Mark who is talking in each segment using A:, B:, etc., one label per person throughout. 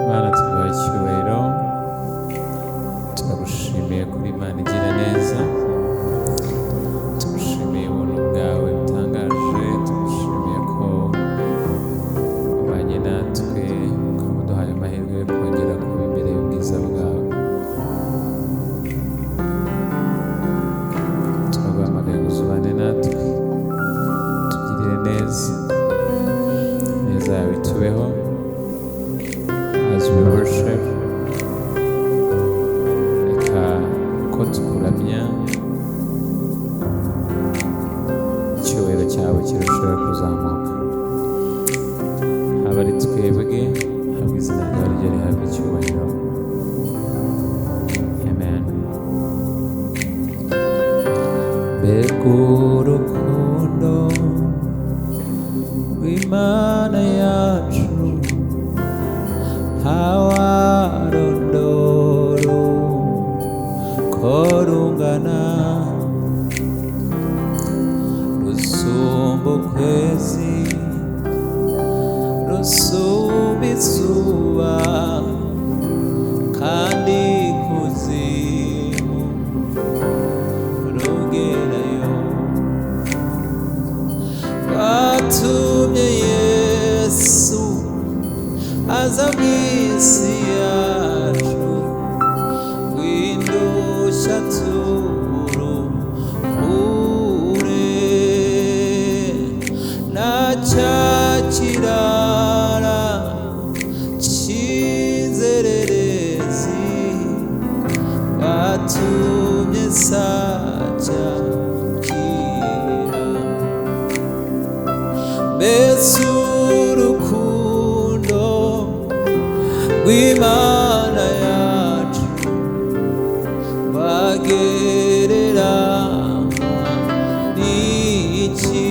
A: Mana tuguhaye icyubahiro, turagushimiye kuri Imana igira neza, tugushimiye ubuntu bwawe butangaje, tugushimiye ko wabanye natwe ukaba uduhaye amahirwe yo kongera kuba imbere y'ubwiza bwawe. Turaguhamagaye ngo uzubane natwe, tugirire neza, neza yawe itubeho. As we worship, reka ko tukuramya, icyubahiro cyawe kirushaho kuzamuka, haba ari twebwe, haba izina ryawe ryo rihabwa icyubahiro. Amen. Mbega urukundo rw'Imana yacu, hawarondoro ko rungana, rusumba ukwezi, rusumba izuba, kandi kuzimu rugerayo. Watumye Yesu aza mw'isi yacu, w'indushya turuhure, na cya kirara cy'inzererezi, watumye sacyakira. Mbese urukundo rw'Imana yacu rwagereranywa n'iki?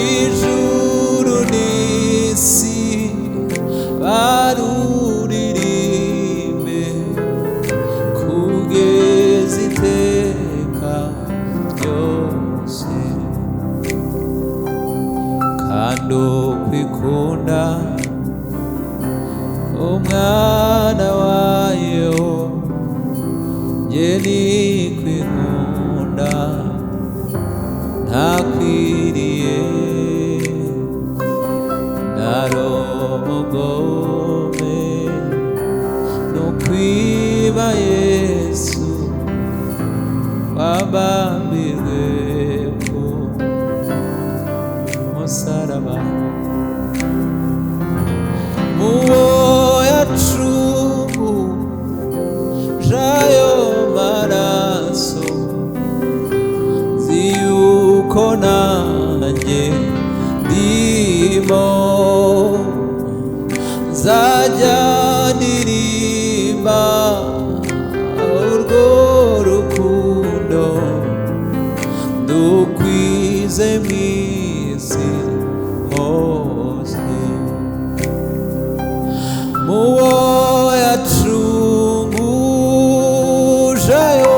A: Ijuru n'isi baruririmbe kugeza iteka ryose. Kandi ukwikunda umwana wayo, njye nikwinkunda ntakwiriye, naromugome nukwiba Yesu wabambirwe ku musaraba. Muwo yacungujayo maraso, nzi yuko nanjye ndimo, nzajya ndirimba urwo rukundo dukwize mw'isi hose. Muwo yacungujayo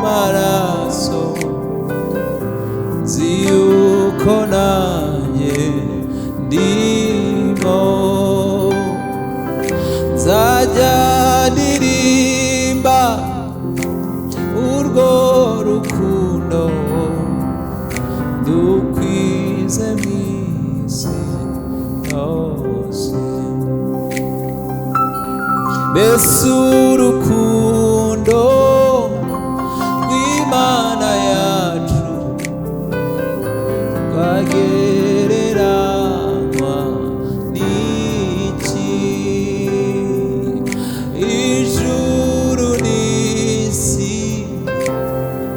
A: maraso, nzi yuko nanjye ndimo, nzajya ndirimba urwo rukundo dukwize mw'isi hose. Mbese urukundo rw'Imana yacu rwagereranywa n'iki? Ijuru n'isi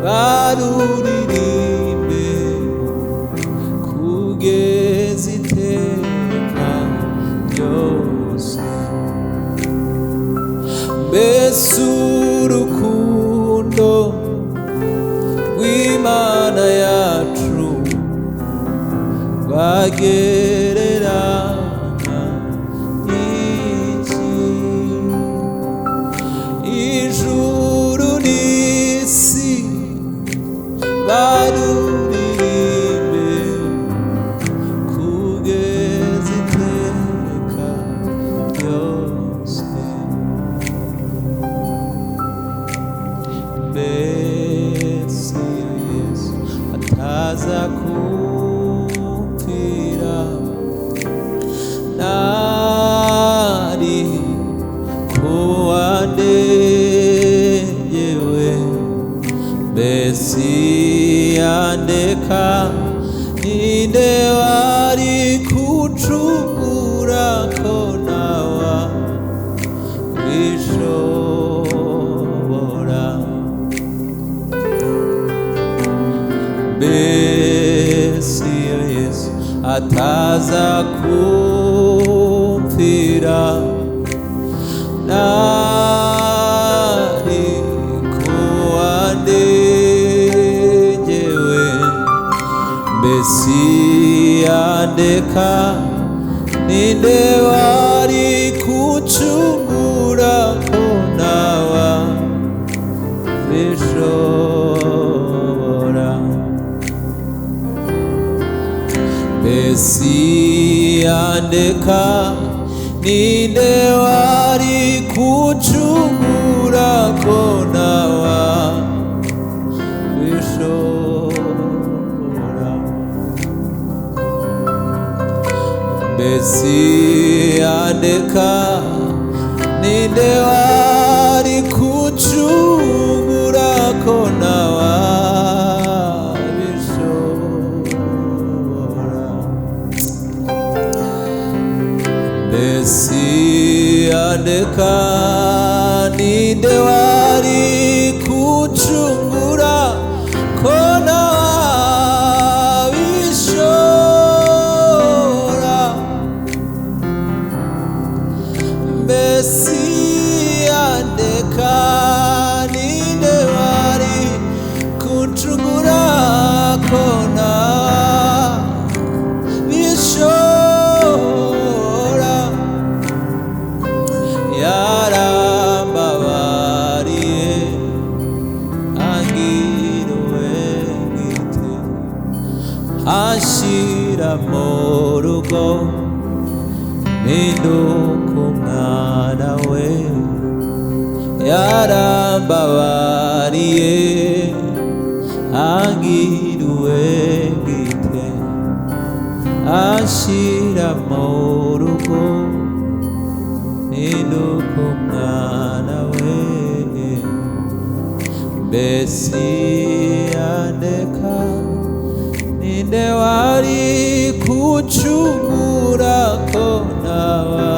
A: baruririmbe kugeza iteka ryose. Mbese urukundo rw'Imana yacu rwagereranywa n'iki? Ijuru n'isi baruririmbe kugeza taza kumvira nari kuwandengewe mbesi yandeka ninde wari kucungura ko nawa bishobora mbesi yandeka ninde wari kucungura ko nawa bishobora mbesi yandeka ninde wari kucungura ko nawa bishobora mbesi yandeka ninde wari kucungura ko nawa bishobora mbesi yandeka ninde wari kucungura ko nawa bishobora yarambabariye angiriwe ngite ashira mu rugo mpinduka umwana we yarambabariye angiriwe ngite ashira mu rugo mpinduka umwana we mbesi yandeka ninde wari kucungura ko nawa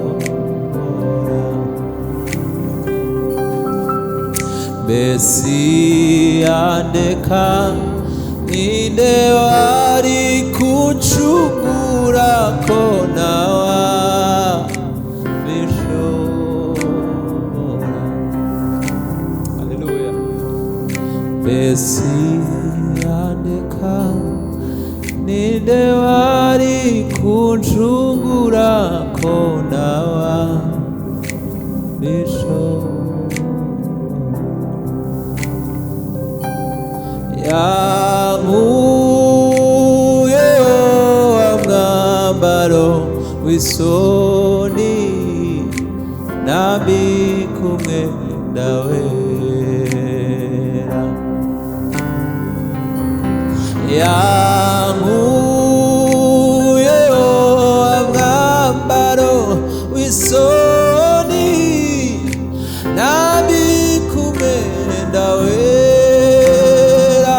A: bishobora mbesi yandeka ninde wari kucungura ko nawa bishobora. Haleluya. mbesi yandeka ninde wari kucungura ko nawa bishobora. yankuyeho umwambaro w'isoni nambika umwenda wera yankuyeho umwambaro w'isoni nambika umwenda wera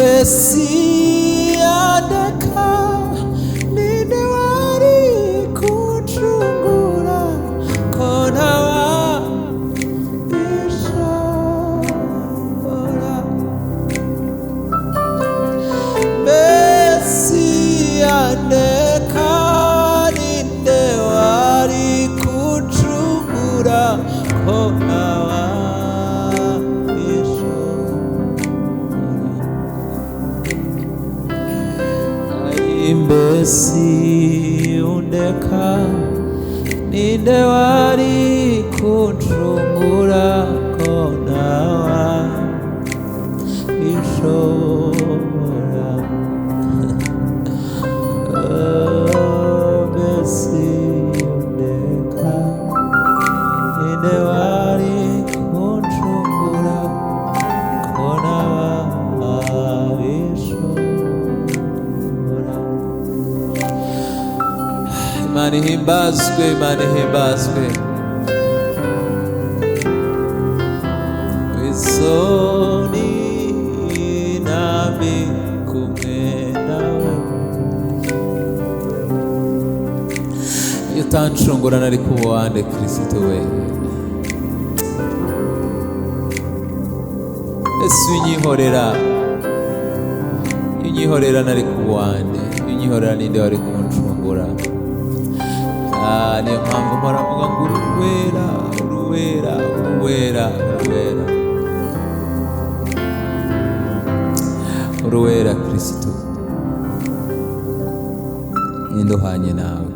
A: Mesiya ndeka ninde wari kuncungura ko ntawabishobora. Mesiya ndeka ninde wari kuncungura ko Mbesi undeka ninde wari kuncungura ko ntawabishobora. Mbesi undeka ninde wari kuncungura ko ntawabishobora. Imana ihimbazwe, Imana ihimbazwe. Isoni nami kumwe nawe. Iyo utancungura nari kuba uwande Kristo we. Ese unyihorera, unyihorera nari kuba uwande. Unyihorera ninde wari kumuncungura? Niyo mpamvu mpora mvuga ngo uruwera, uruwera, uruwera, uruwera, uruwera Kristo. Ninde uhanye nawe?